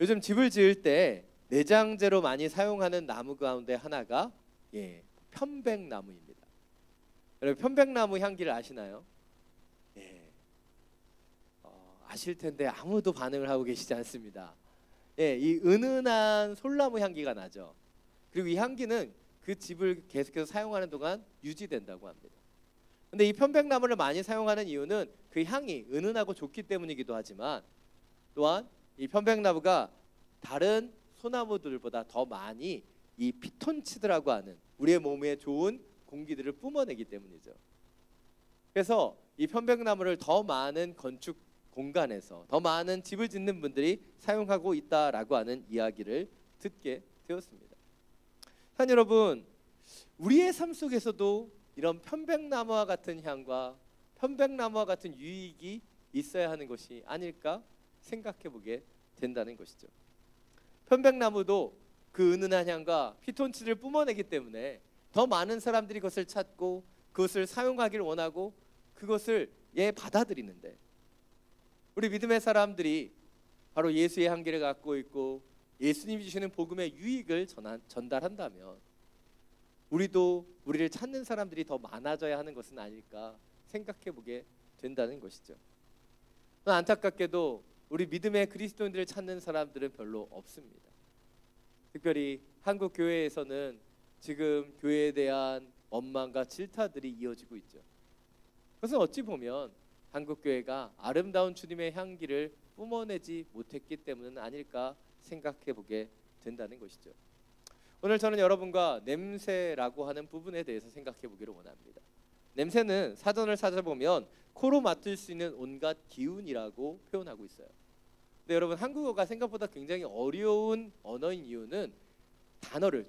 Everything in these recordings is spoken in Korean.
요즘 집을 지을 때 내장재로 많이 사용하는 나무 가운데 하나가 편백나무입니다. 여러분 편백나무 향기를 아시나요? 아실 텐데 아무도 반응을 하고 계시지 않습니다. 이 은은한 솔나무 향기가 나죠. 그리고 이 향기는 그 집을 계속해서 사용하는 동안 유지된다고 합니다. 근데 이 편백나무를 많이 사용하는 이유는 그 향이 은은하고 좋기 때문이기도 하지만, 또한 이 편백나무가 다른 소나무들보다 더 많이 이 피톤치드라고 하는 우리의 몸에 좋은 공기들을 뿜어내기 때문이죠. 그래서 이 편백나무를 더 많은 건축 공간에서 더 많은 집을 짓는 분들이 사용하고 있다라고 하는 이야기를 듣게 되었습니다. 한 여러분, 우리의 삶 속에서도 이런 편백나무와 같은 향과 편백나무와 같은 유익이 있어야 하는 것이 아닐까 생각해 보게 된다는 것이죠. 편백나무도 그 은은한 향과 피톤치드를 뿜어내기 때문에 더 많은 사람들이 그것을 찾고 그것을 사용하기를 원하고 그것을 받아들이는데, 우리 믿음의 사람들이 바로 예수의 향기를 갖고 있고 예수님이 주시는 복음의 유익을 전달한다면 우리도 우리를 찾는 사람들이 더 많아져야 하는 것은 아닐까 생각해 보게 된다는 것이죠. 안타깝게도 우리 믿음의 그리스도인들을 찾는 사람들은 별로 없습니다. 특별히 한국 교회에서는 지금 교회에 대한 원망과 질타들이 이어지고 있죠. 그것은 어찌 보면 한국 교회가 아름다운 주님의 향기를 뿜어내지 못했기 때문은 아닐까 생각해 보게 된다는 것이죠. 오늘 저는 여러분과 냄새라고 하는 부분에 대해서 생각해 보기를 원합니다. 냄새는 사전을 찾아보면 코로 맡을 수 있는 온갖 기운이라고 표현하고 있어요. 근데 여러분, 한국어가 생각보다 굉장히 어려운 언어인 이유는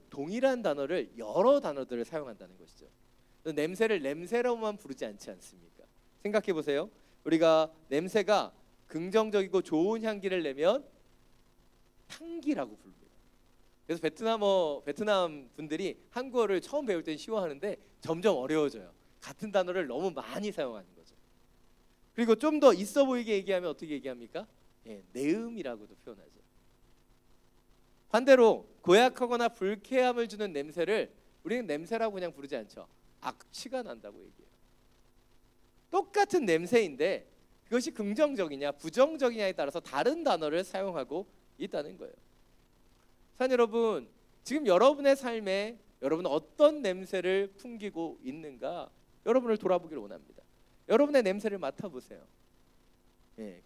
동일한 단어를 여러 단어들을 사용한다는 것이죠. 냄새를 냄새로만 부르지 않지 않습니까? 생각해 보세요. 우리가 냄새가 긍정적이고 좋은 향기를 내면 향기라고 부릅니다. 그래서 베트남 분들이 한국어를 처음 배울 땐 쉬워하는데 점점 어려워져요. 같은 단어를 너무 많이 사용하는 거죠. 그리고 좀 더 있어 보이게 얘기하면 어떻게 얘기합니까? 내음이라고도 표현하죠. 반대로 고약하거나 불쾌함을 주는 냄새를 우리는 냄새라고 그냥 부르지 않죠. 악취가 난다고 얘기해요. 똑같은 냄새인데 그것이 긍정적이냐 부정적이냐에 따라서 다른 단어를 사용하고 있다는 거예요. 산 여러분, 지금 여러분의 삶에 여러분은 어떤 냄새를 풍기고 있는가 여러분을 돌아보기를 원합니다. 여러분의 냄새를 맡아보세요.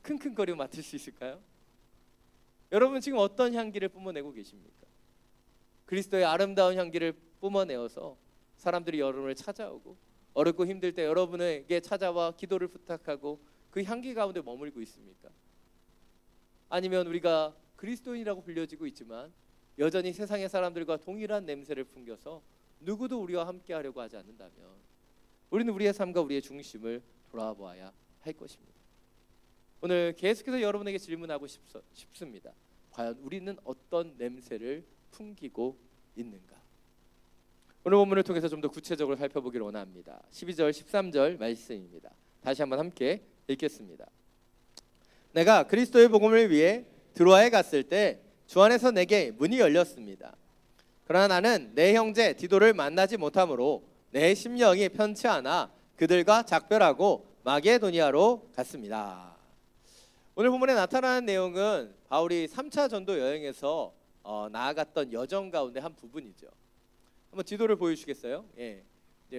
킁킁거리고 맡을 수 있을까요? 여러분 지금 어떤 향기를 뿜어내고 계십니까? 그리스도의 아름다운 향기를 뿜어내어서 사람들이 여러분을 찾아오고 어렵고 힘들 때 여러분에게 찾아와 기도를 부탁하고 그 향기 가운데 머물고 있습니까? 아니면 우리가 그리스도인이라고 불려지고 있지만 여전히 세상의 사람들과 동일한 냄새를 풍겨서 누구도 우리와 함께 하려고 하지 않는다면 우리는 우리의 삶과 우리의 중심을 돌아보아야 할 것입니다. 오늘 계속해서 여러분에게 질문하고 싶습니다. 과연 우리는 어떤 냄새를 풍기고 있는가? 오늘 본문을 통해서 좀 더 구체적으로 살펴보기를 원합니다. 12절 13절 말씀입니다. 다시 한번 함께 읽겠습니다. 내가 그리스도의 복음을 위해 드로아에 갔을 때 주 안에서 내게 문이 열렸습니다. 그러나 나는 내 형제 디도를 만나지 못하므로 내 심령이 편치 않아 그들과 작별하고 마게도니아로 갔습니다. 오늘 본문에 나타나는 내용은 바울이 3차 전도 여행에서 나아갔던 여정 가운데 한 부분이죠. 한번 지도를 보여주시겠어요?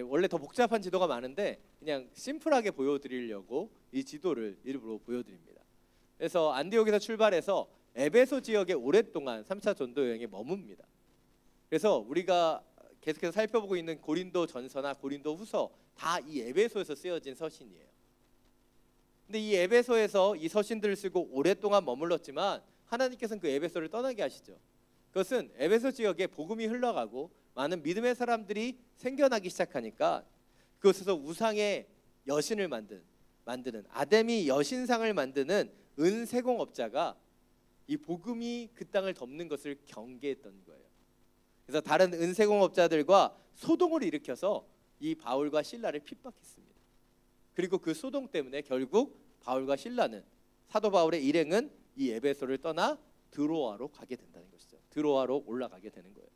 원래 더 복잡한 지도가 많은데 그냥 심플하게 보여드리려고 이 지도를 일부러 보여드립니다. 그래서 안디옥에서 출발해서 에베소 지역에 오랫동안 3차 전도 여행에 머뭅니다. 그래서 우리가 계속해서 살펴보고 있는 고린도 전서나 고린도 후서 다 이 에베소에서 쓰여진 서신이에요. 근데 이 에베소에서 이 서신들을 쓰고 오랫동안 머물렀지만 하나님께서는 그 에베소를 떠나게 하시죠. 그것은 에베소 지역에 복음이 흘러가고 많은 믿음의 사람들이 생겨나기 시작하니까 그곳에서 우상의 여신을 만드는 아데미 여신상을 만드는 은세공업자가 이 복음이 그 땅을 덮는 것을 경계했던 거예요. 그래서 다른 은세공업자들과 소동을 일으켜서 이 바울과 실라를 핍박했습니다. 그리고 그 소동 때문에 결국 바울과 실라는 사도 바울의 일행은 이 에베소를 떠나 드로아로 가게 된다는 것이죠. 드로아로 올라가게 되는 거예요.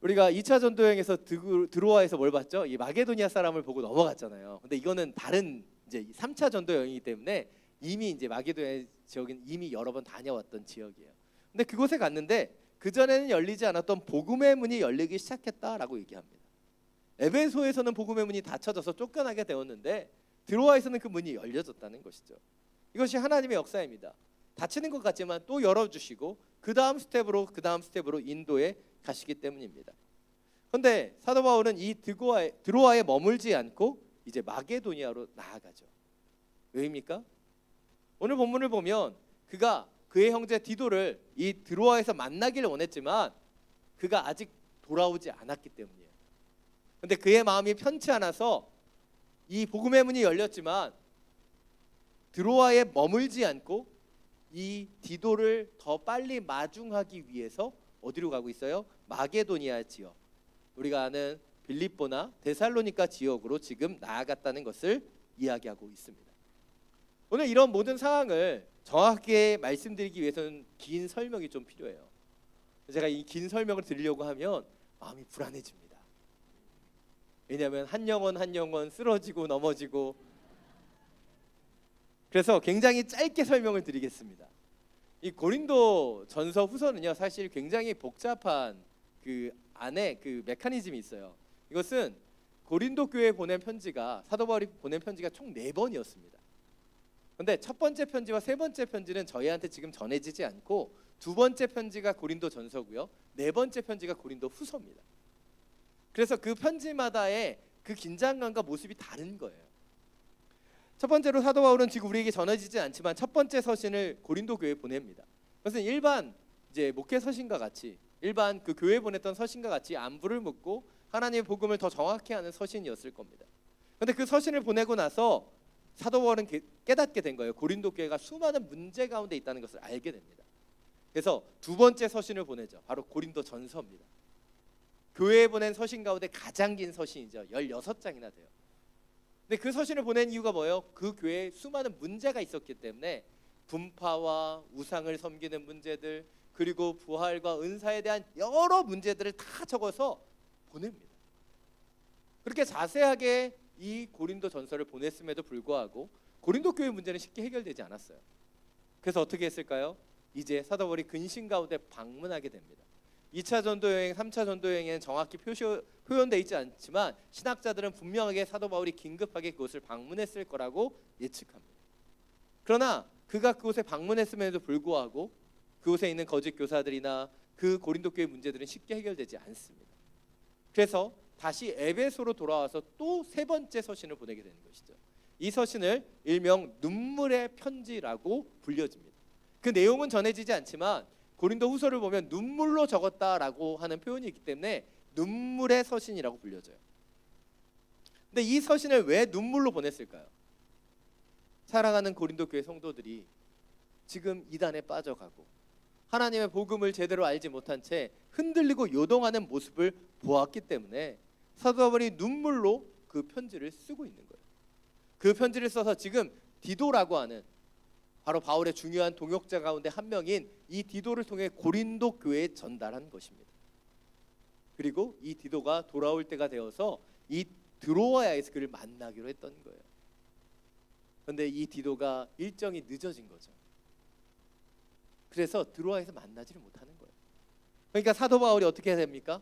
우리가 2차 전도 여행에서 드로아에서 뭘 봤죠? 이 마게도니아 사람을 보고 넘어갔잖아요. 근데 이거는 다른 이제 3차 전도 여행이기 때문에 이미 이제 마게도니아 지역은 이미 여러 번 다녀왔던 지역이에요. 근데 그곳에 갔는데 그 전에는 열리지 않았던 복음의 문이 열리기 시작했다라고 얘기합니다. 에베소에서는 복음의 문이 닫혀져서 쫓겨나게 되었는데 드로아에서는 그 문이 열려졌다는 것이죠. 이것이 하나님의 역사입니다. 닫히는 것 같지만 또 열어주시고 그 다음 스텝으로 인도에 가시기 때문입니다. 그런데 사도 바울은 이 드로아에 머물지 않고 이제 마게도니아로 나아가죠. 왜입니까? 오늘 본문을 보면 그가 그의 형제 디도를 이 드로아에서 만나기를 원했지만 그가 아직 돌아오지 않았기 때문이에요. 그런데 그의 마음이 편치 않아서 이 복음의 문이 열렸지만 드로아에 머물지 않고 이 디도를 더 빨리 마중하기 위해서 어디로 가고 있어요? 마게도니아 지역, 우리가 아는 빌립보나 데살로니가 지역으로 지금 나아갔다는 것을 이야기하고 있습니다. 오늘 이런 모든 상황을 정확하게 말씀드리기 위해서는 긴 설명이 좀 필요해요. 제가 이 긴 설명을 드리려고 하면 마음이 불안해집니다. 왜냐하면 한 영혼 쓰러지고 넘어지고, 그래서 굉장히 짧게 설명을 드리겠습니다. 이 고린도 전서 후서는요, 사실 굉장히 복잡한 그 안에 그 메커니즘이 있어요. 이것은 고린도 교회에 보낸 편지가, 사도 바울이 보낸 편지가 총 4번이었습니다. 그런데 첫 번째 편지와 세 번째 편지는 저희한테 지금 전해지지 않고 두 번째 편지가 고린도 전서고요, 네 번째 편지가 고린도 후서입니다. 그래서 그 편지마다의 그 긴장감과 모습이 다른 거예요. 첫 번째로 사도 바울은 지금 우리에게 전해지지 않지만 첫 번째 서신을 고린도 교회에 보냅니다. 그것은 일반 이제 목회 서신과 같이, 일반 그 교회에 보냈던 서신과 같이 안부를 묻고 하나님의 복음을 더 정확히 아는 서신이었을 겁니다. 그런데 그 서신을 보내고 나서 사도 바울은 깨닫게 된 거예요. 고린도 교회가 수많은 문제 가운데 있다는 것을 알게 됩니다. 그래서 두 번째 서신을 보내죠. 바로 고린도 전서입니다. 교회에 보낸 서신 가운데 가장 긴 서신이죠. 16장이나 돼요. 근데 그 서신을 보낸 이유가 뭐예요? 그 교회에 수많은 문제가 있었기 때문에 분파와 우상을 섬기는 문제들, 그리고 부활과 은사에 대한 여러 문제들을 다 적어서 보냅니다. 그렇게 자세하게 이 고린도 전서를 보냈음에도 불구하고 고린도 교회 문제는 쉽게 해결되지 않았어요. 그래서 어떻게 했을까요? 이제 사도 바울이 근심 가운데 방문하게 됩니다. 2차 전도 여행, 3차 전도 여행에는 정확히 표현되어 있지 않지만 신학자들은 분명하게 사도 바울이 긴급하게 그곳을 방문했을 거라고 예측합니다. 그러나 그가 그곳에 방문했음에도 불구하고 그곳에 있는 거짓 교사들이나 그 고린도 교회 문제들은 쉽게 해결되지 않습니다. 그래서 다시 에베소로 돌아와서 또 세 번째 서신을 보내게 되는 것이죠. 이 서신을 일명 눈물의 편지라고 불려집니다. 그 내용은 전해지지 않지만 고린도 후서를 보면 눈물로 적었다라고 하는 표현이 있기 때문에 눈물의 서신이라고 불려져요. 근데 이 서신을 왜 눈물로 보냈을까요? 사랑하는 고린도 교회 성도들이 지금 이단에 빠져가고 하나님의 복음을 제대로 알지 못한 채 흔들리고 요동하는 모습을 보았기 때문에 사도 바울이 눈물로 그 편지를 쓰고 있는 거예요. 그 편지를 써서 지금 디도라고 하는 바로 바울의 중요한 동역자 가운데 한 명인 이 디도를 통해 고린도 교회에 전달한 것입니다. 그리고 이 디도가 돌아올 때가 되어서 이 드로아에서 그를 만나기로 했던 거예요. 그런데 이 디도가 일정이 늦어진 거죠. 그래서 드로아에서 만나지를 못하는 거예요. 그러니까 사도 바울이 어떻게 해야 됩니까?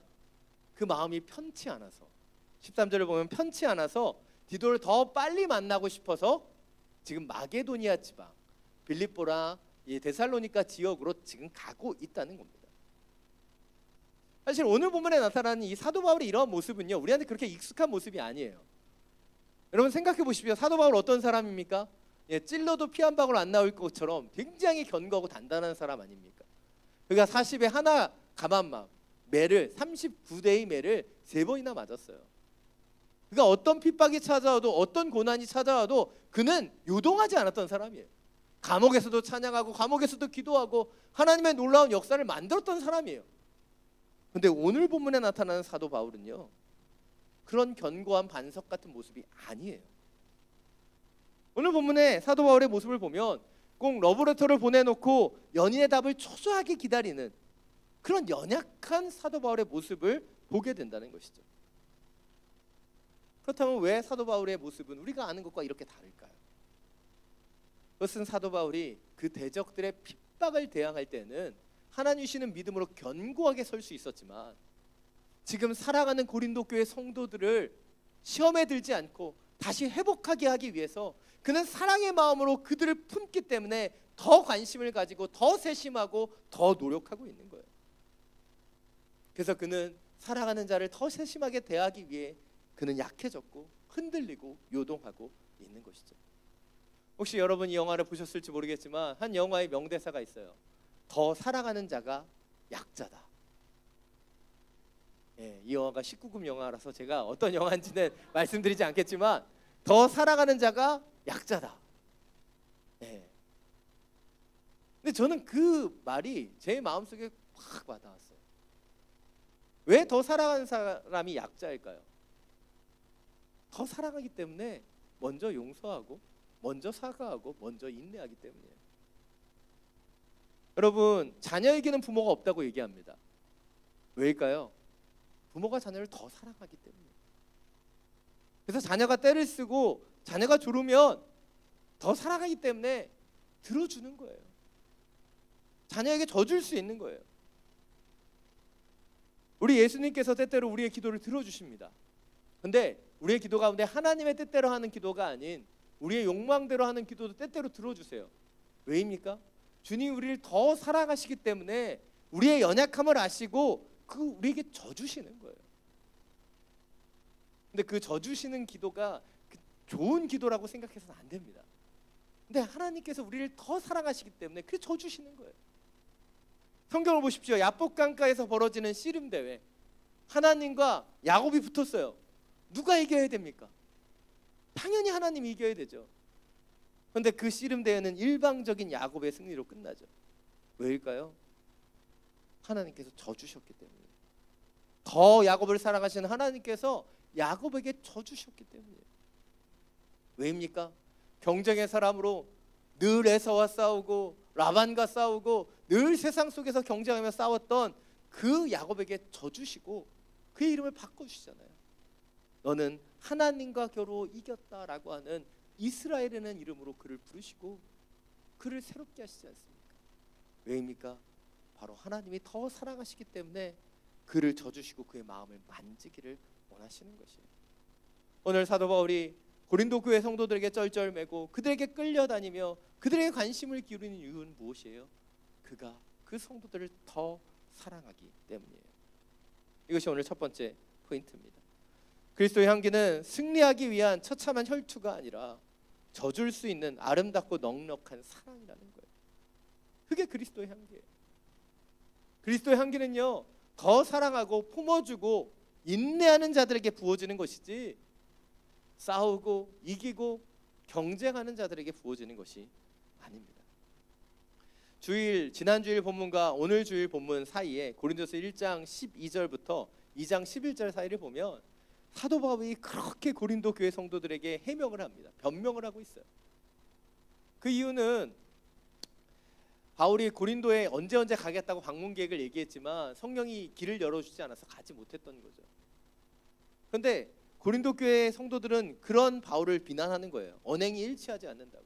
그 마음이 편치 않아서, 13절을 보면 편치 않아서 디도를 더 빨리 만나고 싶어서 지금 마게도니아 지방, 빌립보라 데살로니가 지역으로 지금 가고 있다는 겁니다. 사실 오늘 본문에 나타나는 이 사도 바울의 이러한 모습은요, 우리한테 그렇게 익숙한 모습이 아니에요. 여러분 생각해 보십시오. 사도 바울 어떤 사람입니까? 찔러도 피 한 방울 안 나올 것처럼 굉장히 견고하고 단단한 사람 아닙니까? 그가 40에 하나 가만맘 매를 39대의 매를 3번이나 맞았어요. 그가 어떤 핍박이 찾아와도 어떤 고난이 찾아와도 그는 요동하지 않았던 사람이에요. 감옥에서도 찬양하고 감옥에서도 기도하고 하나님의 놀라운 역사를 만들었던 사람이에요. 그런데 오늘 본문에 나타나는 사도 바울은요, 그런 견고한 반석 같은 모습이 아니에요. 오늘 본문에 사도 바울의 모습을 보면 꼭 러브레터를 보내놓고 연인의 답을 초조하게 기다리는 그런 연약한 사도 바울의 모습을 보게 된다는 것이죠. 그렇다면 왜 사도 바울의 모습은 우리가 아는 것과 이렇게 다를까요? 그것은 사도 바울이 그 대적들의 핍박을 대항할 때는 하나님 주시는 믿음으로 견고하게 설 수 있었지만, 지금 살아가는 고린도 교회 성도들을 시험에 들지 않고 다시 회복하게 하기 위해서 그는 사랑의 마음으로 그들을 품기 때문에 더 관심을 가지고 더 세심하고 더 노력하고 있는 거예요. 그래서 그는 사랑하는 자를 더 세심하게 대하기 위해 그는 약해졌고 흔들리고 요동하고 있는 것이죠. 혹시 여러분 이 영화를 보셨을지 모르겠지만 한 영화의 명대사가 있어요. 더 사랑하는 자가 약자다. 이 영화가 19금 영화라서 제가 어떤 영화인지는 말씀드리지 않겠지만 더 사랑하는 자가 약자다. 근데 저는 그 말이 제 마음속에 확 와닿았어요. 왜 더 사랑하는 사람이 약자일까요? 더 사랑하기 때문에 먼저 용서하고 먼저 사과하고 먼저 인내하기 때문이에요. 여러분, 자녀에게는 부모가 없다고 얘기합니다. 왜일까요? 부모가 자녀를 더 사랑하기 때문이에요. 그래서 자녀가 떼를 쓰고 자녀가 졸으면 더 사랑하기 때문에 들어주는 거예요. 자녀에게 져줄 수 있는 거예요. 우리 예수님께서 때때로 우리의 기도를 들어주십니다. 근데 우리의 기도 가운데 하나님의 뜻대로 하는 기도가 아닌 우리의 욕망대로 하는 기도도 때때로 들어주세요. 왜입니까? 주님 우리를 더 사랑하시기 때문에 우리의 연약함을 아시고 우리에게 져주시는 거예요. 근데 그 져주시는 기도가 좋은 기도라고 생각해서는 안 됩니다. 근데 하나님께서 우리를 더 사랑하시기 때문에 그게 져주시는 거예요. 성경을 보십시오. 야복 강가에서 벌어지는 씨름 대회, 하나님과 야곱이 붙었어요. 누가 이겨야 됩니까? 당연히 하나님이 이겨야 되죠. 그런데 그 씨름 대회는 일방적인 야곱의 승리로 끝나죠. 왜일까요? 하나님께서 져주셨기 때문이에요. 더 야곱을 사랑하시는 하나님께서 야곱에게 져주셨기 때문이에요. 왜입니까? 경쟁의 사람으로 늘 에서와 싸우고 라반과 싸우고 늘 세상 속에서 경쟁하며 싸웠던 그 야곱에게 져주시고 그의 이름을 바꿔주시잖아요. 너는 하나님과 겨루 이겼다라고 하는 이스라엘이라는 이름으로 그를 부르시고 그를 새롭게 하시지 않습니까? 왜입니까? 바로 하나님이 더 사랑하시기 때문에 그를 져주시고 그의 마음을 만지기를 원하시는 것이에요. 오늘 사도 바울이 고린도 교회 성도들에게 쩔쩔매고 그들에게 끌려다니며 그들에게 관심을 기울이는 이유는 무엇이에요? 그가 그 성도들을 더 사랑하기 때문이에요. 이것이 오늘 첫 번째 포인트입니다. 그리스도의 향기는 승리하기 위한 처참한 혈투가 아니라 져줄 수 있는 아름답고 넉넉한 사랑이라는 거예요. 그게 그리스도의 향기예요. 그리스도의 향기는요, 더 사랑하고 품어주고 인내하는 자들에게 부어지는 것이지 싸우고 이기고 경쟁하는 자들에게 부어지는 것이 아닙니다. 지난 주일 본문과 오늘 주일 본문 사이에 고린도서 1장 12절부터 2장 11절 사이를 보면 사도 바울이 그렇게 고린도 교회 성도들에게 해명을 합니다. 변명을 하고 있어요. 그 이유는 바울이 고린도에 언제 가겠다고 방문 계획을 얘기했지만 성령이 길을 열어주지 않아서 가지 못했던 거죠. 그런데 고린도 교회 성도들은 그런 바울을 비난하는 거예요. 언행이 일치하지 않는다고.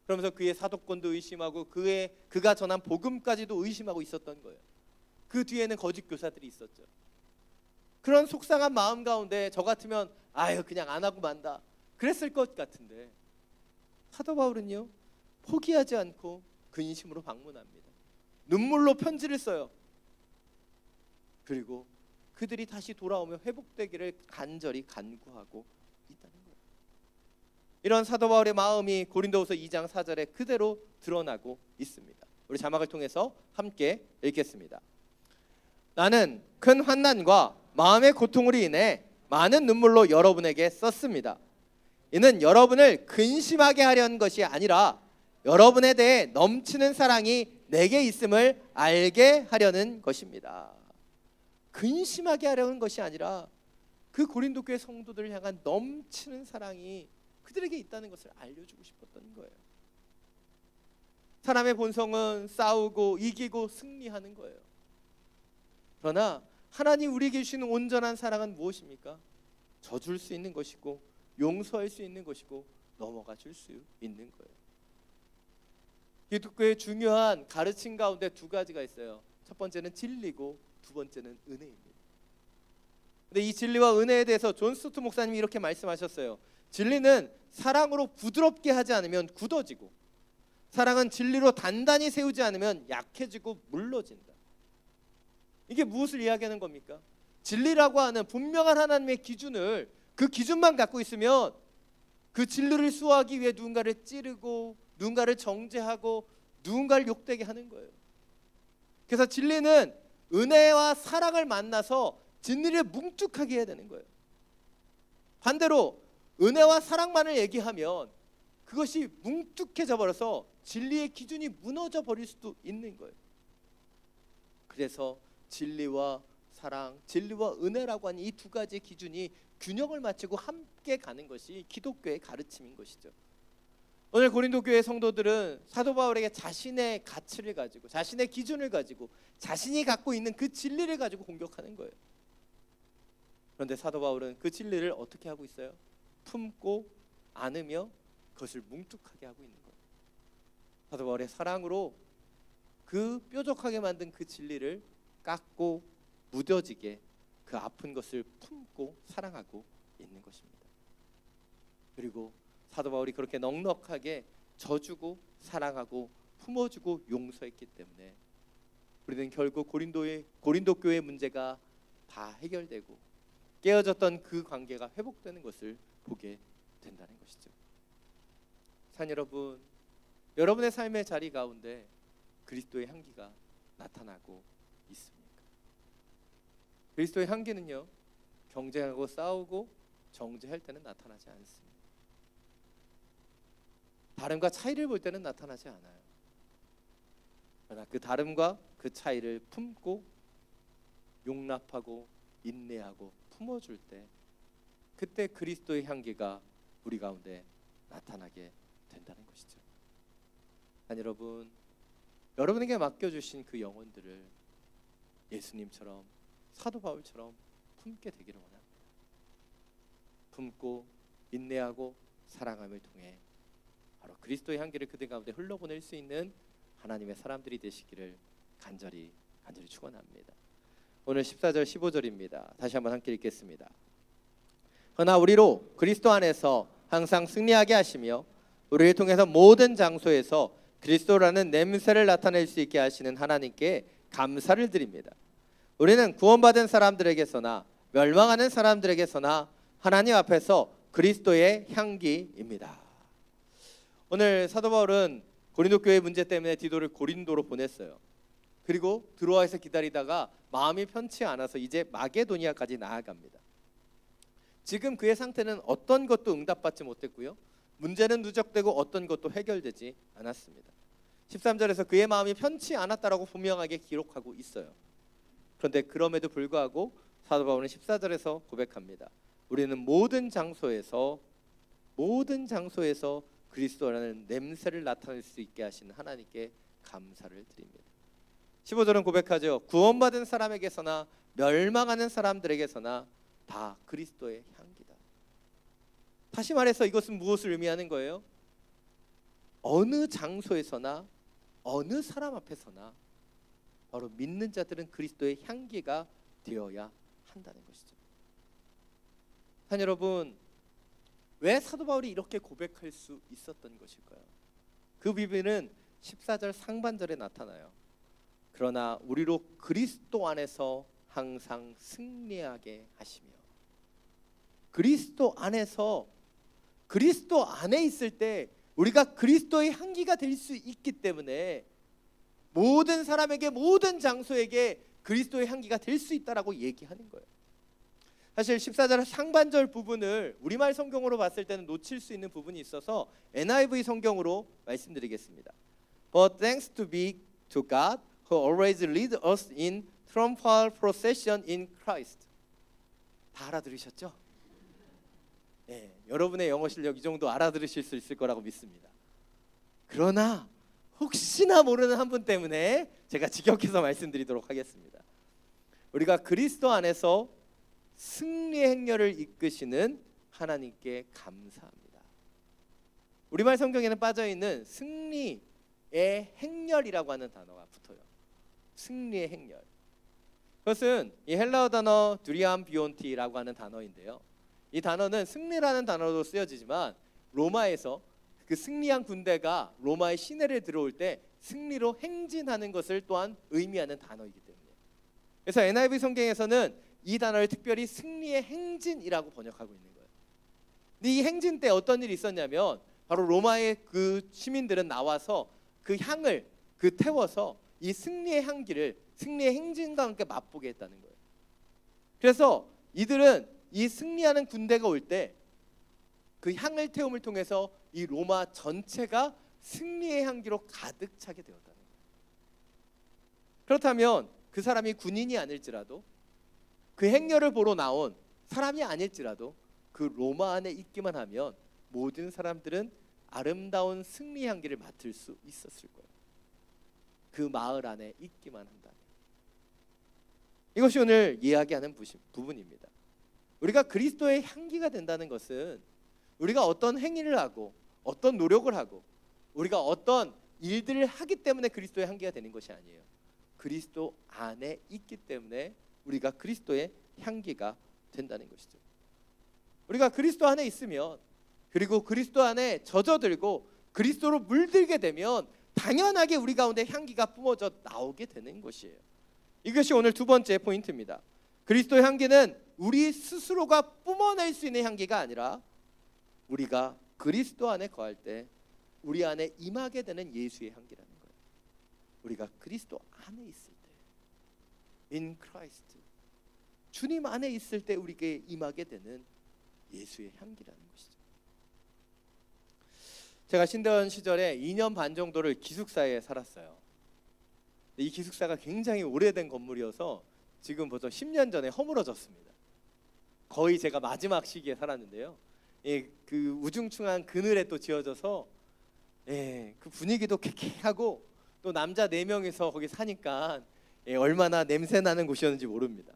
그러면서 그의 사도권도 의심하고 그가 전한 복음까지도 의심하고 있었던 거예요. 그 뒤에는 거짓 교사들이 있었죠. 그런 속상한 마음 가운데 저 같으면 그냥 안 하고 만다 그랬을 것 같은데 사도 바울은요, 포기하지 않고 근심으로 방문합니다. 눈물로 편지를 써요. 그리고 그들이 다시 돌아오며 회복되기를 간절히 간구하고 있다는 거예요. 이런 사도 바울의 마음이 고린도후서 2장 4절에 그대로 드러나고 있습니다. 우리 자막을 통해서 함께 읽겠습니다. 나는 큰 환난과 마음의 고통으로 인해 많은 눈물로 여러분에게 썼습니다. 이는 여러분을 근심하게 하려는 것이 아니라 여러분에 대해 넘치는 사랑이 내게 있음을 알게 하려는 것입니다. 근심하게 하려는 것이 아니라 그 고린도 교회 성도들을 향한 넘치는 사랑이 그들에게 있다는 것을 알려주고 싶었던 거예요. 사람의 본성은 싸우고 이기고 승리하는 거예요. 그러나 하나님 우리에게 주시는 온전한 사랑은 무엇입니까? 져줄 수 있는 것이고 용서할 수 있는 것이고 넘어가 줄 수 있는 거예요. 기독교의 중요한 가르침 가운데 두 가지가 있어요. 첫 번째는 진리고 두 번째는 은혜입니다. 근데 이 진리와 은혜에 대해서 존 스토트 목사님이 이렇게 말씀하셨어요. 진리는 사랑으로 부드럽게 하지 않으면 굳어지고, 사랑은 진리로 단단히 세우지 않으면 약해지고 물러진다. 이게 무엇을 이야기하는 겁니까? 진리라고 하는 분명한 하나님의 기준을, 그 기준만 갖고 있으면 그 진리를 수호하기 위해 누군가를 찌르고 누군가를 정죄하고 누군가를 욕되게 하는 거예요. 그래서 진리는 은혜와 사랑을 만나서 진리를 뭉툭하게 해야 되는 거예요. 반대로 은혜와 사랑만을 얘기하면 그것이 뭉툭해져 버려서 진리의 기준이 무너져 버릴 수도 있는 거예요. 그래서 진리와 사랑, 진리와 은혜라고 하는 이 두 가지의 기준이 균형을 맞추고 함께 가는 것이 기독교의 가르침인 것이죠. 오늘 고린도 교회 성도들은 사도 바울에게 자신의 가치를 가지고, 자신의 기준을 가지고, 자신이 갖고 있는 그 진리를 가지고 공격하는 거예요. 그런데 사도 바울은 그 진리를 어떻게 하고 있어요? 품고 안으며 그것을 뭉툭하게 하고 있는 거예요. 사도 바울의 사랑으로 그 뾰족하게 만든 그 진리를 깎고 무뎌지게 그 아픈 것을 품고 사랑하고 있는 것입니다. 그리고 사도 바울이 그렇게 넉넉하게 져주고 사랑하고 품어주고 용서했기 때문에 우리는 결국 고린도 교회의 문제가 다 해결되고 깨어졌던 그 관계가 회복되는 것을 보게 된다는 것이죠. 산 여러분, 여러분의 삶의 자리 가운데 그리스도의 향기가 나타나고 있습니까? 그리스도의 향기는요, 경쟁하고 싸우고 정죄할 때는 나타나지 않습니다. 다름과 차이를 볼 때는 나타나지 않아요. 그러나 그 다름과 그 차이를 품고 용납하고 인내하고 품어줄 때, 그때 그리스도의 향기가 우리 가운데 나타나게 된다는 것이죠. 여러분, 여러분에게 맡겨주신 그 영혼들을 예수님처럼, 사도 바울처럼 품게 되기를 원합니다. 품고 인내하고 사랑함을 통해 바로 그리스도의 향기를 그들 가운데 흘러보낼 수 있는 하나님의 사람들이 되시기를 간절히 축원합니다. 오늘 14절 15절입니다. 다시 한번 함께 읽겠습니다. 그러나 우리로 그리스도 안에서 항상 승리하게 하시며 우리를 통해서 모든 장소에서 그리스도라는 냄새를 나타낼 수 있게 하시는 하나님께 감사를 드립니다. 우리는 구원받은 사람들에게서나 멸망하는 사람들에게서나 하나님 앞에서 그리스도의 향기입니다. 오늘 사도 바울은 고린도 교회 문제 때문에 디도를 고린도로 보냈어요. 그리고 드로아에서 기다리다가 마음이 편치 않아서 이제 마게도니아까지 나아갑니다. 지금 그의 상태는 어떤 것도 응답받지 못했고요, 문제는 누적되고 어떤 것도 해결되지 않았습니다. 13절에서 그의 마음이 편치 않았다라고 분명하게 기록하고 있어요. 그런데 그럼에도 불구하고 사도 바울은 14절에서 고백합니다. 우리는 모든 장소에서 그리스도라는 냄새를 나타낼 수 있게 하신 하나님께 감사를 드립니다. 15절은 고백하죠. 구원받은 사람에게서나 멸망하는 사람들에게서나 다 그리스도의 향기다. 다시 말해서 이것은 무엇을 의미하는 거예요? 어느 장소에서나 어느 사람 앞에서나 바로 믿는 자들은 그리스도의 향기가 되어야 한다는 것이죠. 한 여러분, 왜 사도 바울이 이렇게 고백할 수 있었던 것일까요? 그 비밀은 14절 상반절에 나타나요. 그러나 우리로 그리스도 안에서 항상 승리하게 하시며, 그리스도 안에 있을 때 우리가 그리스도의 향기가 될 수 있기 때문에 모든 사람에게, 모든 장소에게 그리스도의 향기가 될 수 있다라고 얘기하는 거예요. 사실 14절 상반절 부분을 우리말 성경으로 봤을 때는 놓칠 수 있는 부분이 있어서 NIV 성경으로 말씀드리겠습니다. But thanks be to God who always leads us in triumphal procession in Christ. 다 알아들으셨죠? 네, 여러분의 영어 실력 이 정도 알아들으실 수 있을 거라고 믿습니다. 그러나 혹시나 모르는 한 분 때문에 제가 직역해서 말씀드리도록 하겠습니다. 우리가 그리스도 안에서 승리의 행렬을 이끄시는 하나님께 감사합니다. 우리말 성경에는 빠져있는 승리의 행렬이라고 하는 단어가 붙어요. 승리의 행렬. 그것은 이 헬라어 단어 두리암 비온티라고 하는 단어인데요. 이 단어는 승리라는 단어로 쓰여지지만 로마에서 그 승리한 군대가 로마의 시내를 들어올 때 승리로 행진하는 것을 또한 의미하는 단어이기 때문에, 그래서 NIV 성경에서는 이 단어를 특별히 승리의 행진이라고 번역하고 있는 거예요. 근데 이 행진 때 어떤 일이 있었냐면 바로 로마의 그 시민들은 나와서 그 향을 태워서 이 승리의 향기를 승리의 행진과 함께 맛보게 했다는 거예요. 그래서 이들은 이 승리하는 군대가 올 때 그 향을 태움을 통해서 이 로마 전체가 승리의 향기로 가득 차게 되었다는 거예요. 그렇다면 그 사람이 군인이 아닐지라도, 그 행렬을 보러 나온 사람이 아닐지라도 그 로마 안에 있기만 하면 모든 사람들은 아름다운 승리 향기를 맡을 수 있었을 거예요. 그 마을 안에 있기만 한다면. 이것이 오늘 이야기하는 부분입니다. 우리가 그리스도의 향기가 된다는 것은 우리가 어떤 행위를 하고 어떤 노력을 하고 우리가 어떤 일들을 하기 때문에 그리스도의 향기가 되는 것이 아니에요. 그리스도 안에 있기 때문에 우리가 그리스도의 향기가 된다는 것이죠. 우리가 그리스도 안에 있으면, 그리고 그리스도 안에 젖어들고 그리스도로 물들게 되면 당연하게 우리 가운데 향기가 뿜어져 나오게 되는 것이에요. 이것이 오늘 두 번째 포인트입니다. 그리스도의 향기는 우리 스스로가 뿜어낼 수 있는 향기가 아니라 우리가 그리스도 안에 거할 때 우리 안에 임하게 되는 예수의 향기라는 거예요. 우리가 그리스도 안에 있을 때, in Christ, 주님 안에 있을 때 우리에게 임하게 되는 예수의 향기라는 것이죠. 제가 신대원 시절에 2년 반 정도를 기숙사에 살았어요. 이 기숙사가 굉장히 오래된 건물이어서 지금 벌써 10년 전에 허물어졌습니다. 거의 제가 마지막 시기에 살았는데요. 그 우중충한 그늘에 또 지어져서 그 분위기도 쾌쾌하고 또 남자 4명이서 거기 사니까 얼마나 냄새 나는 곳이었는지 모릅니다.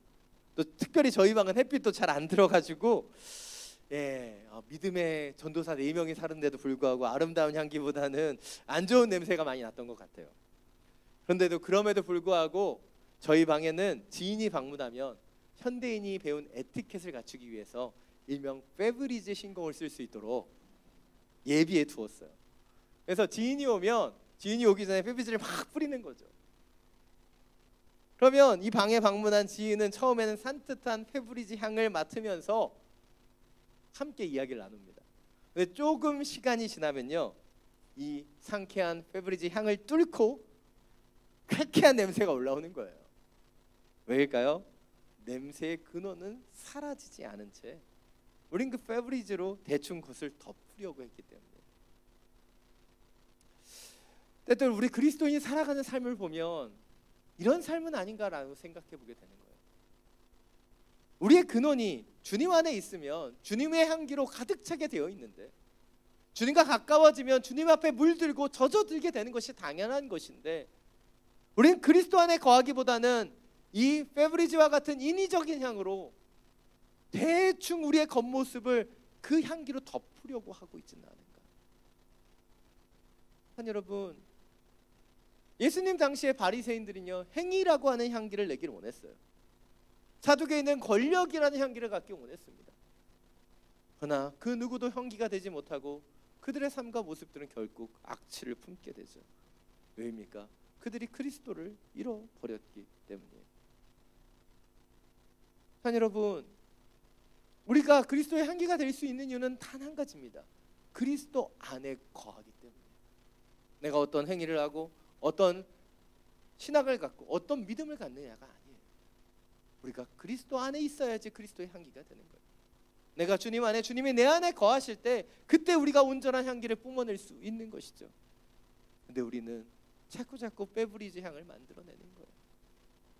또 특별히 저희 방은 햇빛도 잘 안 들어가지고 믿음의 전도사 4명이 사는데도 불구하고 아름다운 향기보다는 안 좋은 냄새가 많이 났던 것 같아요. 그럼에도 불구하고 저희 방에는 지인이 방문하면 현대인이 배운 에티켓을 갖추기 위해서 일명 페브리즈 신공을 쓸 수 있도록 예비해 두었어요. 그래서 지인이 오기 전에 페브리즈를 막 뿌리는 거죠. 그러면 이 방에 방문한 지인은 처음에는 산뜻한 페브리즈 향을 맡으면서 함께 이야기를 나눕니다. 근데 조금 시간이 지나면요, 이 상쾌한 페브리즈 향을 뚫고 쾌쾌한 냄새가 올라오는 거예요. 왜일까요? 냄새의 근원은 사라지지 않은 채 우린 그 페브리즈로 대충 그것을 덮으려고 했기 때문에. 때때로 우리 그리스도인이 살아가는 삶을 보면 이런 삶은 아닌가라고 생각해 보게 되는 거예요. 우리의 근원이 주님 안에 있으면 주님의 향기로 가득 차게 되어 있는데, 주님과 가까워지면 주님 앞에 물들고 젖어들게 되는 것이 당연한 것인데, 우리는 그리스도 안에 거하기보다는 이 페브리즈와 같은 인위적인 향으로 대충 우리의 겉모습을 그 향기로 덮으려고 하고 있지는 않은가. 여러분, 예수님 당시의 바리새인들은요, 행위라고 하는 향기를 내기를 원했어요. 사두개인은 권력이라는 향기를 갖기 원했습니다. 그러나 그 누구도 향기가 되지 못하고 그들의 삶과 모습들은 결국 악취를 품게 되죠. 왜입니까? 그들이 그리스도를 잃어버렸기 때문이에요. 여러분, 우리가 그리스도의 향기가 될 수 있는 이유는 단 한 가지입니다. 그리스도 안에 거하기 때문에. 내가 어떤 행위를 하고 어떤 신학을 갖고 어떤 믿음을 갖느냐가 아니에요. 우리가 그리스도 안에 있어야지 그리스도의 향기가 되는 거예요. 내가 주님 안에, 주님이 내 안에 거하실 때 그때 우리가 온전한 향기를 뿜어낼 수 있는 것이죠. 근데 우리는 자꾸 페브리즈 향을 만들어내는 거예요.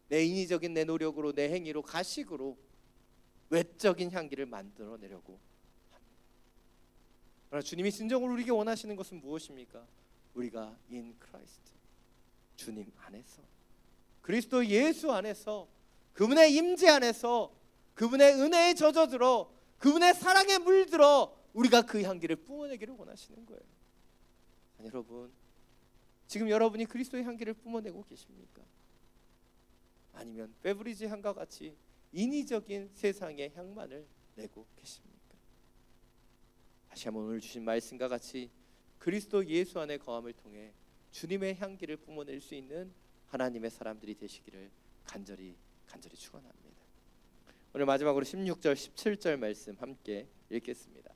내 인위적인 내 노력으로, 내 행위로, 가식으로 외적인 향기를 만들어내려고 합니다. 그러나 주님이 진정으로 우리에게 원하시는 것은 무엇입니까? 우리가 in Christ, 주님 안에서, 그리스도 예수 안에서, 그분의 임재 안에서, 그분의 은혜에 젖어들어 그분의 사랑에 물들어 우리가 그 향기를 뿜어내기를 원하시는 거예요. 여러분, 지금 여러분이 그리스도의 향기를 뿜어내고 계십니까? 아니면 베브리지 향과 같이 인위적인 세상의 향만을 내고 계십니까? 다시 한번 오늘 주신 말씀과 같이 그리스도 예수 안에 거함을 통해 주님의 향기를 뿜어낼 수 있는 하나님의 사람들이 되시기를 간절히 축원합니다. 오늘 마지막으로 16절 17절 말씀 함께 읽겠습니다.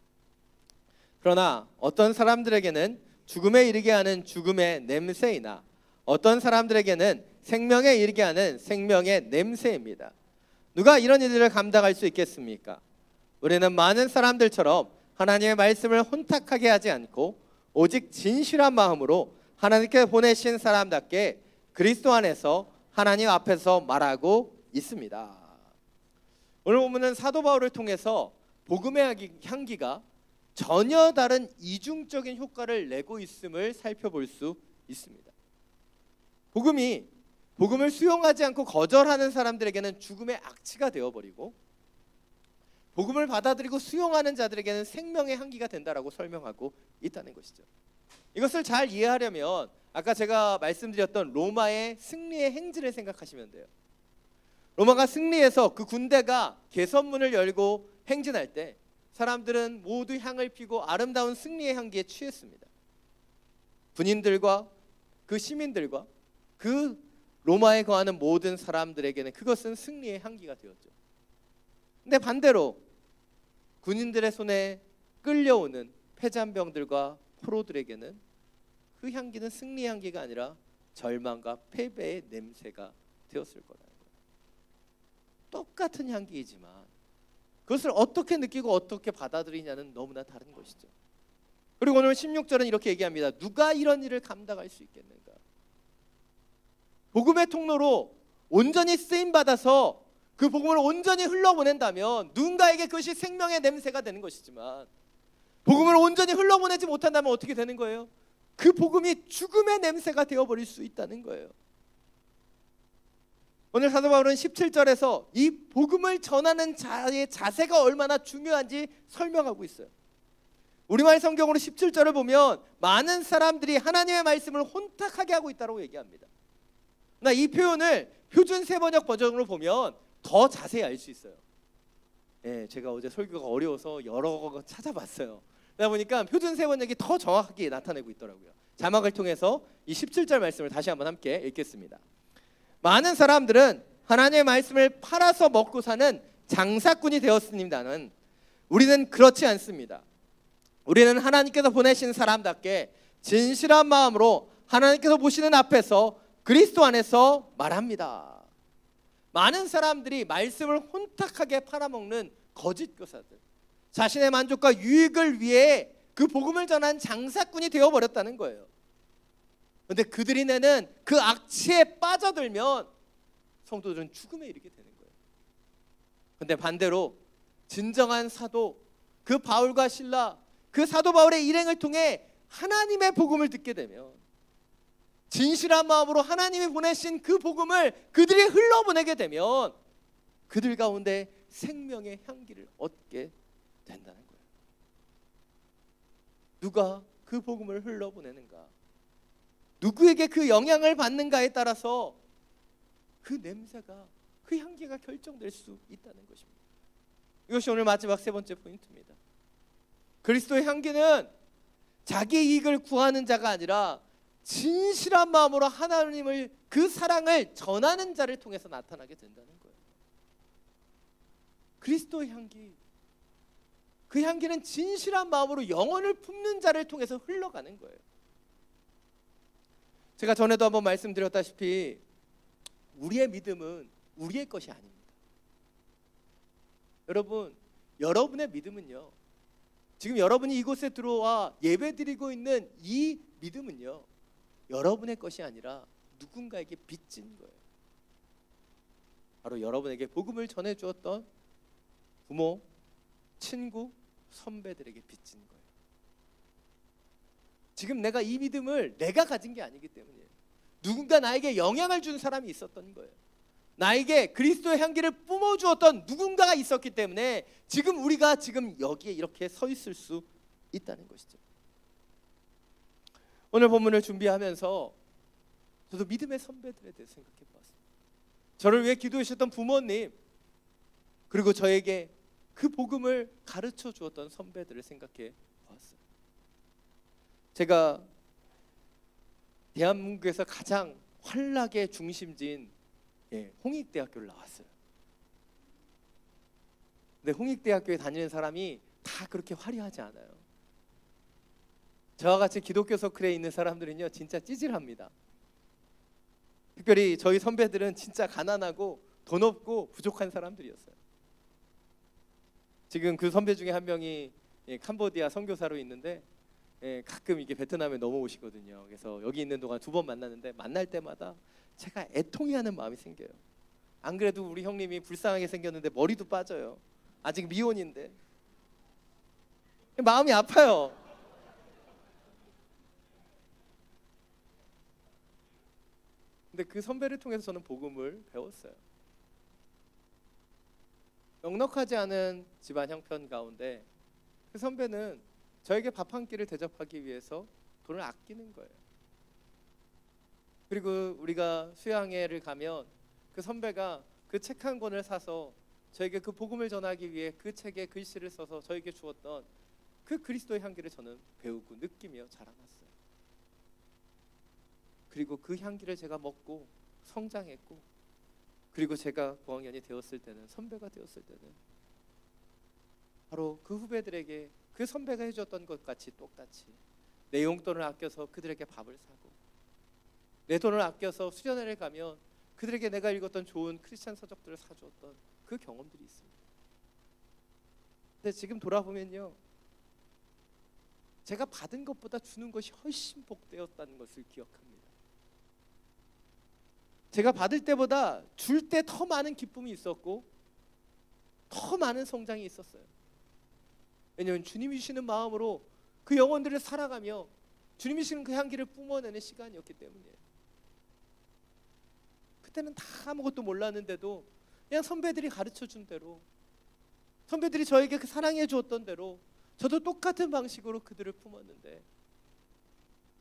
그러나 어떤 사람들에게는 죽음에 이르게 하는 죽음의 냄새이나 어떤 사람들에게는 생명에 이르게 하는 생명의 냄새입니다. 누가 이런 일들을 감당할 수 있겠습니까? 우리는 많은 사람들처럼 하나님의 말씀을 혼탁하게 하지 않고 오직 진실한 마음으로 하나님께 보내신 사람답게 그리스도 안에서 하나님 앞에서 말하고 있습니다. 오늘 보면은 사도 바울을 통해서 복음의 향기가 전혀 다른 이중적인 효과를 내고 있음을 살펴볼 수 있습니다. 복음을 수용하지 않고 거절하는 사람들에게는 죽음의 악취가 되어버리고, 복음을 받아들이고 수용하는 자들에게는 생명의 향기가 된다라고 설명하고 있다는 것이죠. 이것을 잘 이해하려면 아까 제가 말씀드렸던 로마의 승리의 행진을 생각하시면 돼요. 로마가 승리해서 그 군대가 개선문을 열고 행진할 때 사람들은 모두 향을 피고 아름다운 승리의 향기에 취했습니다. 군인들과 그 시민들과 그 로마에 거하는 모든 사람들에게는 그것은 승리의 향기가 되었죠. 근데 반대로 군인들의 손에 끌려오는 패잔병들과 포로들에게는 그 향기는 승리의 향기가 아니라 절망과 패배의 냄새가 되었을 거라는 거예요. 똑같은 향기이지만 그것을 어떻게 느끼고 어떻게 받아들이냐는 너무나 다른 것이죠. 그리고 오늘 16절은 이렇게 얘기합니다. 누가 이런 일을 감당할 수 있겠는가? 복음의 통로로 온전히 쓰임받아서 그 복음을 온전히 흘러보낸다면 누군가에게 그것이 생명의 냄새가 되는 것이지만, 복음을 온전히 흘러보내지 못한다면 어떻게 되는 거예요? 그 복음이 죽음의 냄새가 되어버릴 수 있다는 거예요. 오늘 사도 바울은 17절에서 이 복음을 전하는 자의 자세가 얼마나 중요한지 설명하고 있어요. 우리말 성경으로 17절을 보면 많은 사람들이 하나님의 말씀을 혼탁하게 하고 있다고 얘기합니다. 나 이 표현을 표준 세번역 버전으로 보면 더 자세히 알 수 있어요. 제가 어제 설교가 어려워서 여러 거 찾아봤어요. 그러다 보니까 표준 세번역이 더 정확하게 나타내고 있더라고요. 자막을 통해서 이 17절 말씀을 다시 한번 함께 읽겠습니다. 많은 사람들은 하나님의 말씀을 팔아서 먹고 사는 장사꾼이 되었습니다는 우리는 그렇지 않습니다. 우리는 하나님께서 보내신 사람답게 진실한 마음으로 하나님께서 보시는 앞에서 그리스도 안에서 말합니다. 많은 사람들이 말씀을 혼탁하게 팔아먹는 거짓 교사들, 자신의 만족과 유익을 위해 그 복음을 전한 장사꾼이 되어버렸다는 거예요. 그런데 그들이 내는 그 악취에 빠져들면 성도들은 죽음에 이르게 되는 거예요. 그런데 반대로 진정한 사도, 그 바울과 실라, 그 사도 바울의 일행을 통해 하나님의 복음을 듣게 되면, 진실한 마음으로 하나님이 보내신 그 복음을 그들이 흘러보내게 되면 그들 가운데 생명의 향기를 얻게 된다는 거예요. 누가 그 복음을 흘러보내는가, 누구에게 그 영향을 받는가에 따라서 그 냄새가, 그 향기가 결정될 수 있다는 것입니다. 이것이 오늘 마지막 세 번째 포인트입니다. 그리스도의 향기는 자기 이익을 구하는 자가 아니라 진실한 마음으로 하나님을, 그 사랑을 전하는 자를 통해서 나타나게 된다는 거예요. 그리스도의 향기, 그 향기는 진실한 마음으로 영혼을 품는 자를 통해서 흘러가는 거예요. 제가 전에도 한번 말씀드렸다시피 우리의 믿음은 우리의 것이 아닙니다. 여러분, 여러분의 믿음은요, 지금 여러분이 이곳에 들어와 예배드리고 있는 이 믿음은요, 여러분의 것이 아니라 누군가에게 빚진 거예요. 바로 여러분에게 복음을 전해주었던 부모, 친구, 선배들에게 빚진 거예요. 지금 내가 이 믿음을 내가 가진 게 아니기 때문이에요. 누군가 나에게 영향을 준 사람이 있었던 거예요. 나에게 그리스도의 향기를 뿜어주었던 누군가가 있었기 때문에 지금 우리가 지금 여기에 이렇게 서 있을 수 있다는 것이죠. 오늘 본문을 준비하면서 저도 믿음의 선배들에 대해 생각해 보았습니다. 저를 위해 기도해 주셨던 부모님, 그리고 저에게 그 복음을 가르쳐 주었던 선배들을 생각해 보았어요. 제가 대한민국에서 가장 환락의 중심지인 홍익대학교를 나왔어요. 근데 홍익대학교에 다니는 사람이 다 그렇게 화려하지 않아요. 저와 같이 기독교 서클에 있는 사람들은요 진짜 찌질합니다. 특별히 저희 선배들은 진짜 가난하고 돈 없고 부족한 사람들이었어요. 지금 그 선배 중에 한 명이 캄보디아 선교사로 있는데 가끔 이게 베트남에 넘어오시거든요. 그래서 여기 있는 동안 2번 만났는데 만날 때마다 제가 애통해하는 마음이 생겨요. 안 그래도 우리 형님이 불쌍하게 생겼는데 머리도 빠져요. 아직 미혼인데 마음이 아파요. 근데 그 선배를 통해서 저는 복음을 배웠어요. 넉넉하지 않은 집안 형편 가운데 그 선배는 저에게 밥 한 끼를 대접하기 위해서 돈을 아끼는 거예요. 그리고 우리가 수양회를 가면 그 선배가 그 책 한 권을 사서 저에게 그 복음을 전하기 위해 그 책에 글씨를 써서 저에게 주었던 그 그리스도의 향기를 저는 배우고 느끼며 자라났어요. 그리고 그 향기를 제가 먹고 성장했고, 그리고 제가 고학년이 되었을 때는, 선배가 되었을 때는 바로 그 후배들에게 그 선배가 해줬던 것 같이 똑같이 내 용돈을 아껴서 그들에게 밥을 사고, 내 돈을 아껴서 수련회를 가면 그들에게 내가 읽었던 좋은 크리스찬 서적들을 사주었던 그 경험들이 있습니다. 근데 지금 돌아보면요, 제가 받은 것보다 주는 것이 훨씬 복되었다는 것을 기억합니다. 제가 받을 때보다 줄 때 더 많은 기쁨이 있었고 더 많은 성장이 있었어요. 왜냐하면 주님이 주시는 마음으로 그 영혼들을 살아가며 주님이 주시는 그 향기를 뿜어내는 시간이었기 때문이에요. 그때는 다 아무것도 몰랐는데도 그냥 선배들이 가르쳐준 대로, 선배들이 저에게 그 사랑해 주었던 대로 저도 똑같은 방식으로 그들을 품었는데,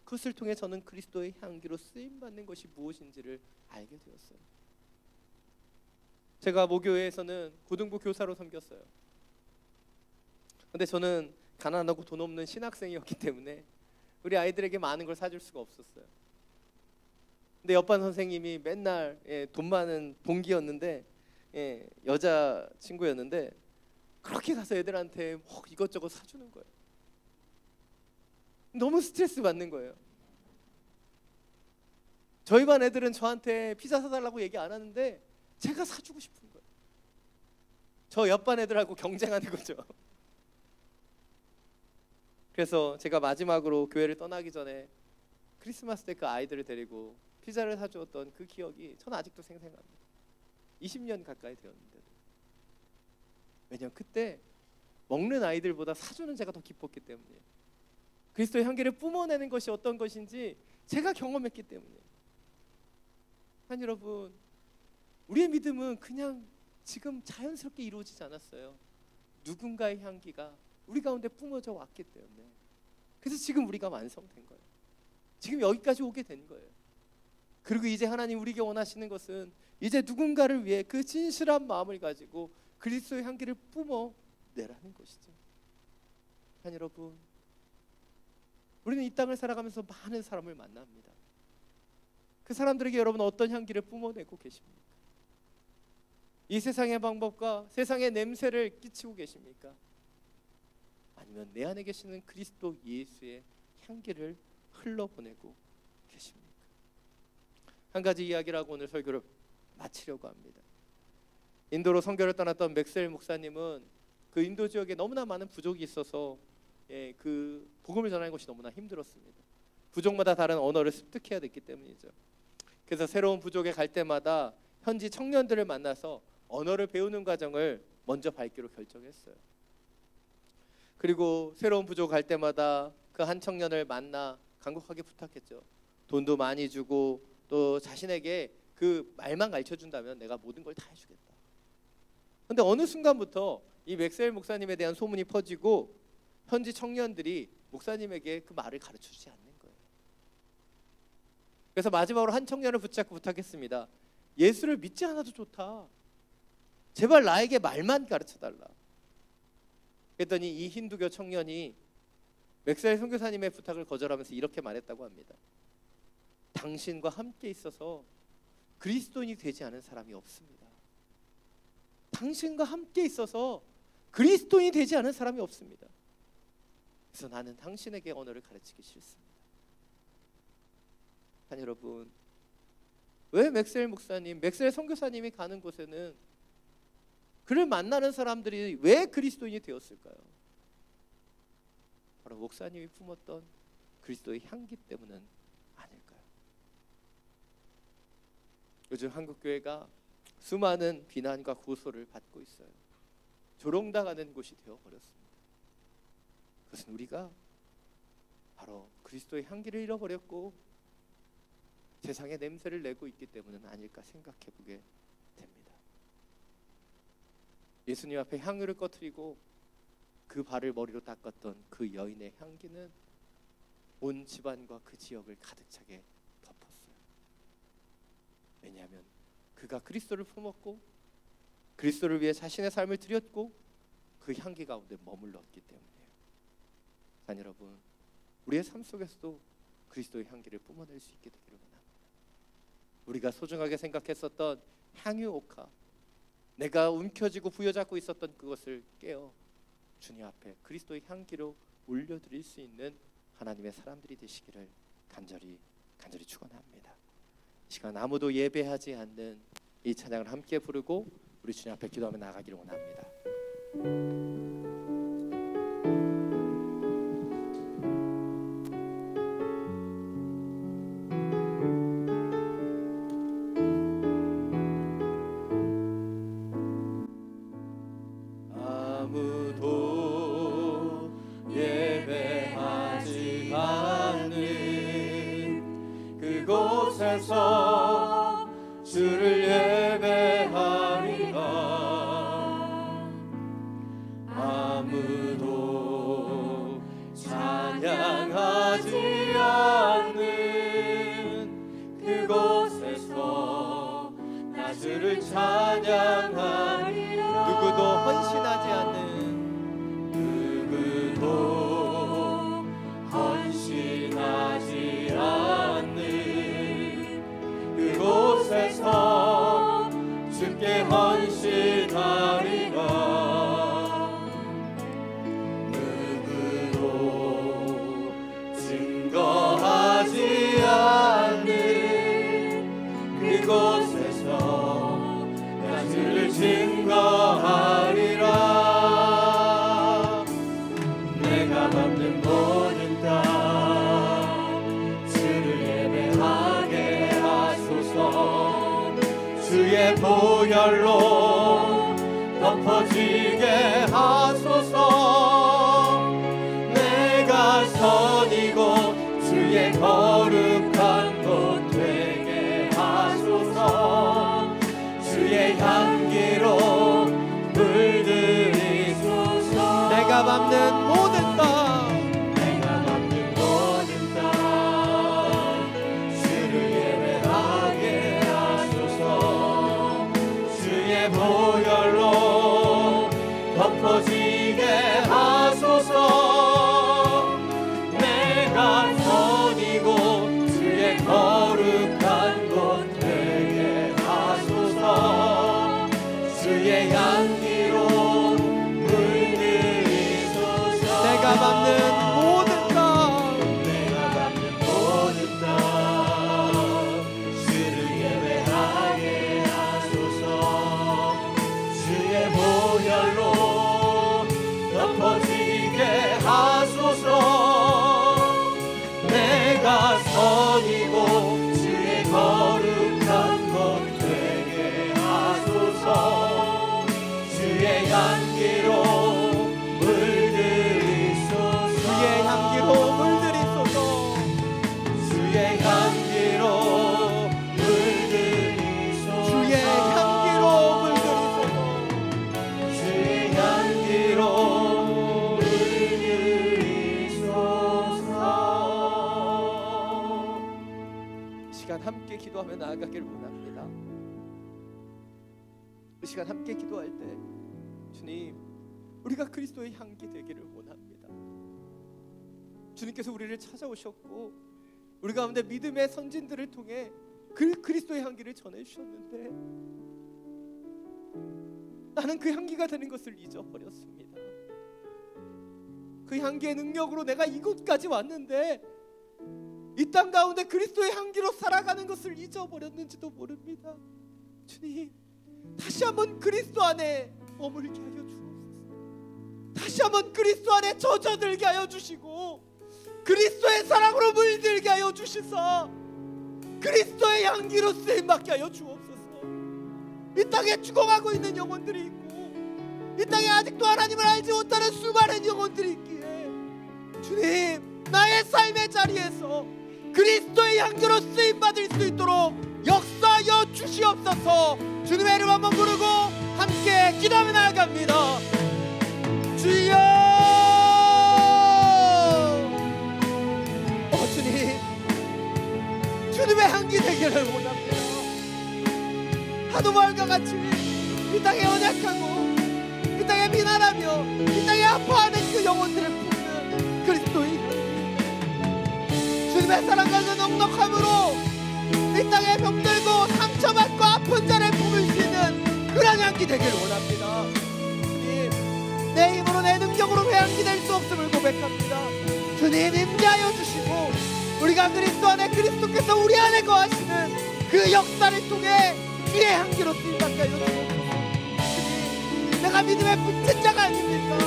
그것을 통해 저는 그리스도의 향기로 쓰임받는 것이 무엇인지를 알게 되었어요. 제가 모교회에서는 고등부 교사로 섬겼어요. 근데 저는 가난하고 돈 없는 신학생이었기 때문에 우리 아이들에게 많은 걸 사줄 수가 없었어요. 근데 옆반 선생님이 맨날 돈 많은 동기였는데, 여자 친구였는데 그렇게 가서 애들한테 이것저것 사주는 거예요. 너무 스트레스 받는 거예요. 저희 반 애들은 저한테 피자 사달라고 얘기 안 하는데 제가 사주고 싶은 거예요. 저 옆반 애들하고 경쟁하는 거죠. 그래서 제가 마지막으로 교회를 떠나기 전에 크리스마스 때 그 아이들을 데리고 피자를 사주었던 그 기억이 저는 아직도 생생합니다. 20년 가까이 되었는데도. 왜냐하면 그때 먹는 아이들보다 사주는 제가 더 기뻤기 때문이에요. 그리스도의 향기를 뿜어내는 것이 어떤 것인지 제가 경험했기 때문이에요. 한 여러분, 우리의 믿음은 그냥 지금 자연스럽게 이루어지지 않았어요. 누군가의 향기가 우리 가운데 뿜어져 왔기 때문에, 그래서 지금 우리가 완성된 거예요. 지금 여기까지 오게 된 거예요. 그리고 이제 하나님 우리에게 원하시는 것은 이제 누군가를 위해 그 진실한 마음을 가지고 그리스도의 향기를 뿜어내라는 것이죠. 한 여러분, 우리는 이 땅을 살아가면서 많은 사람을 만납니다. 그 사람들에게 여러분 어떤 향기를 뿜어내고 계십니까? 이 세상의 방법과 세상의 냄새를 끼치고 계십니까? 아니면 내 안에 계시는 그리스도 예수의 향기를 흘러보내고 계십니까? 한 가지 이야기를 하고 오늘 설교를 마치려고 합니다. 인도로 선교를 떠났던 맥스웰 목사님은 그 인도 지역에 너무나 많은 부족이 있어서 그 복음을 전하는 것이 너무나 힘들었습니다. 부족마다 다른 언어를 습득해야 됐기 때문이죠. 그래서 새로운 부족에 갈 때마다 현지 청년들을 만나서 언어를 배우는 과정을 먼저 밟기로 결정했어요. 그리고 새로운 부족 갈 때마다 그 한 청년을 만나 간곡하게 부탁했죠. 돈도 많이 주고 또 자신에게 그 말만 가르쳐준다면 내가 모든 걸 다 해주겠다. 근데 어느 순간부터 이 맥스웰 목사님에 대한 소문이 퍼지고 현지 청년들이 목사님에게 그 말을 가르쳐주지 않는 거예요. 그래서 마지막으로 한 청년을 붙잡고 부탁했습니다. 예수를 믿지 않아도 좋다. 제발 나에게 말만 가르쳐달라. 그랬더니 이 힌두교 청년이 맥스웰 선교사님의 부탁을 거절하면서 이렇게 말했다고 합니다. 당신과 함께 있어서 그리스도인이 되지 않은 사람이 없습니다. 당신과 함께 있어서 그리스도인이 되지 않은 사람이 없습니다. 그래서 나는 당신에게 언어를 가르치기 싫습니다. 아니 여러분, 왜 맥스웰 목사님, 맥스웰 선교사님이 가는 곳에는 그를 만나는 사람들이 왜 그리스도인이 되었을까요? 바로 목사님이 품었던 그리스도의 향기 때문은 아닐까요? 요즘 한국교회가 수많은 비난과 고소를 받고 있어요. 조롱당하는 곳이 되어버렸습니다. 그것은 우리가 바로 그리스도의 향기를 잃어버렸고 세상의 냄새를 내고 있기 때문은 아닐까 생각해보게 됩니다. 예수님 앞에 향유를 꺼트리고 그 발을 머리로 닦았던 그 여인의 향기는 온 집안과 그 지역을 가득 차게 덮었어요. 왜냐하면 그가 그리스도를 품었고 그리스도를 위해 자신의 삶을 드렸고 그 향기 가운데 머물렀기 때문이에요. 자, 여러분, 우리의 삶 속에서도 그리스도의 향기를 뿜어낼 수 있게 되기를 원합니다. 우리가 소중하게 생각했었던 향유 옥화, 내가 움켜쥐고 부여잡고 있었던 그것을 깨어 주님 앞에 그리스도의 향기로 올려드릴 수 있는 하나님의 사람들이 되시기를 간절히 축원합니다. 이 시간 아무도 예배하지 않는 이 찬양을 함께 부르고 우리 주님 앞에 기도하며 나가기를 원합니다. 주를 예배하리라. 아무도 찬양하지 않는 그곳에서 나 주를 찬양하리라. 누구도 헌신하지 않는 그곳에서 주께 헌신하리라. 누구도 증거하지 않는 그곳에서 나 주를 증거하리라. 내가 밟는 모든 땅 주를 예배하게 하소서. 주의 보혈로 덮어지게 하소서. 내가 선이고 주의 거룩한 곳 되게 하소서. 주의 향기로 물들이소서. 내가 밟는 모든 땅 보혈로 덮어지게 하소서. 내가 선이고 주의 거룩한 곳 되게 하소서. 주의 향기로 물들이소서. 내가 밟는 모든 땅 내가 밟는 모든 땅 주를 예배하게 하소서. 주의 보혈로 덮어지게 하소서. 내가 선이고 주의 거룩한 곳 되게 하소서. 나아가길 원합니다. 이 시간 함께 기도할 때 주님, 우리가 그리스도의 향기 되기를 원합니다. 주님께서 우리를 찾아오셨고 우리 가운데 믿음의 선진들을 통해 그리스도의 향기를 전해주셨는데 나는 그 향기가 되는 것을 잊어버렸습니다. 그 향기의 능력으로 내가 이곳까지 왔는데 이 땅 가운데 그리스도의 향기로 살아가는 것을 잊어버렸는지도 모릅니다. 주님, 다시 한번 그리스도 안에 머물게 하여 주옵소서. 다시 한번 그리스도 안에 젖어들게 하여 주시고 그리스도의 사랑으로 물들게 하여 주시사 그리스도의 향기로 쓰임받게 하여 주옵소서. 이 땅에 죽어가고 있는 영혼들이 있고 이 땅에 아직도 하나님을 알지 못하는 수많은 영혼들이 있기에 주님, 나의 삶의 자리에서 그리스도의 향기로 쓰임받을 수 있도록 역사하여 주시옵소서. 주님의 이름 한번 부르고 함께 기도하며 나아갑니다. 주여, 주님, 주님의 향기 되기를 원합니다. 하도마을과 같이 이 땅에 언약하고 이 땅에 비난하며 이 땅에 아파하는 그 영혼들을 품는 그리스도의 향기, 주님의 사랑과 그 넉넉함으로 이 땅에 병들고 상처받고 아픈 자를 품을 수 있는 그런 향기 되기를 원합니다. 주님, 내 힘으로 내 능력으로 향기 될 수 없음을 고백합니다. 주님, 임재하여 주시고 우리가 그리스도 안에 그리스도께서 우리 안에 거하시는 그 역사를 통해 주의 향기로 쓰임받게 하여 주옵소서. 주님, 내가 믿음의 붙은 자가 아닙니까?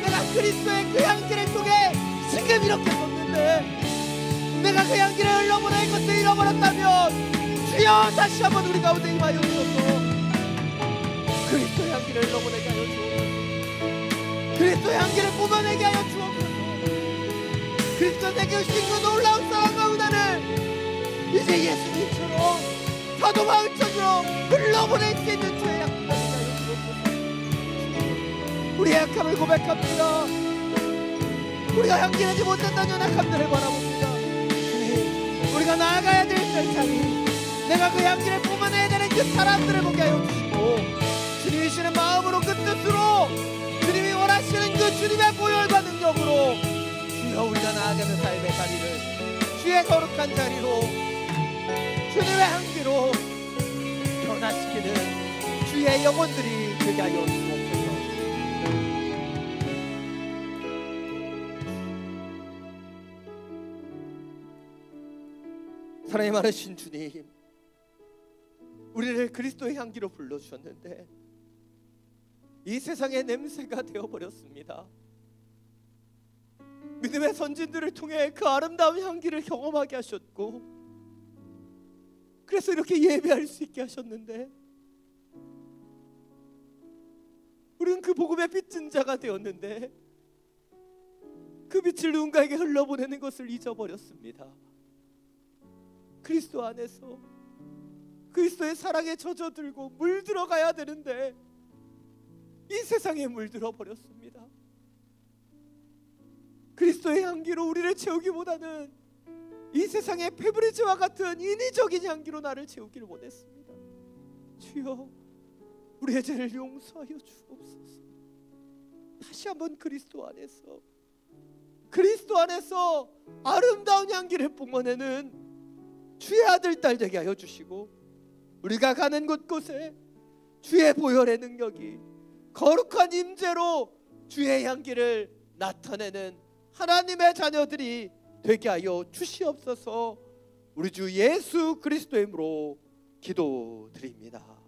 내가 그리스도의 그 향기를 통해 지금 이렇게 섰는데 내가 그 향기를 흘러보낼 것을 잃어버렸다면 주여, 다시 한번 우리 가운데 임하여 주옵소서. 그리스도의 향기를 흘러보내게 하여 주옵소서. 그리스도의 향기를 뿜어내게 하여 주옵소서. 그리스도 내게 주신 그 놀라운 사랑과 은혜를 이제 예수님처럼 사도 바울처럼 흘러보낼 수 있는 주의 향기가 되게 하여 주옵소서. 우리의 약함을 고백합니다. 우리가 향기 내지 못했다는 연약함들을 바라봅니다. 우리가 나아가야 될 자리, 내가 그 향기를 뿜어내야 되는 그 사람들을 보게 하여 주시고 주님이 주시는 마음으로 그 뜻으로 주님이 원하시는 그 주님의 보혈과 능력으로 주여, 우리가 나아가는 삶의 자리를 주의 거룩한 자리로 주님의 향기로 변화시키는 주의 영혼들이 되게 하여 주옵소서. 사랑이 많으신 주님, 우리를 그리스도의 향기로 불러주셨는데 이 세상의 냄새가 되어버렸습니다. 믿음의 선진들을 통해 그 아름다운 향기를 경험하게 하셨고 그래서 이렇게 예배할 수 있게 하셨는데 우리는 그 복음의 빚진 자가 되었는데 그 빛을 누군가에게 흘러보내는 것을 잊어버렸습니다. 그리스도 안에서 그리스도의 사랑에 젖어들고 물들어가야 되는데 이 세상에 물들어 버렸습니다. 그리스도의 향기로 우리를 채우기보다는 이 세상의 페브리즈와 같은 인위적인 향기로 나를 채우기를 원했습니다. 주여, 우리의 죄를 용서하여 주옵소서. 다시 한번 그리스도 안에서 아름다운 향기를 뿜어내는 주의 아들 딸 되게 하여 주시고 우리가 가는 곳곳에 주의 보혈의 능력이 거룩한 임재로 주의 향기를 나타내는 하나님의 자녀들이 되게 하여 주시옵소서. 우리 주 예수 그리스도의 이름으로 기도드립니다.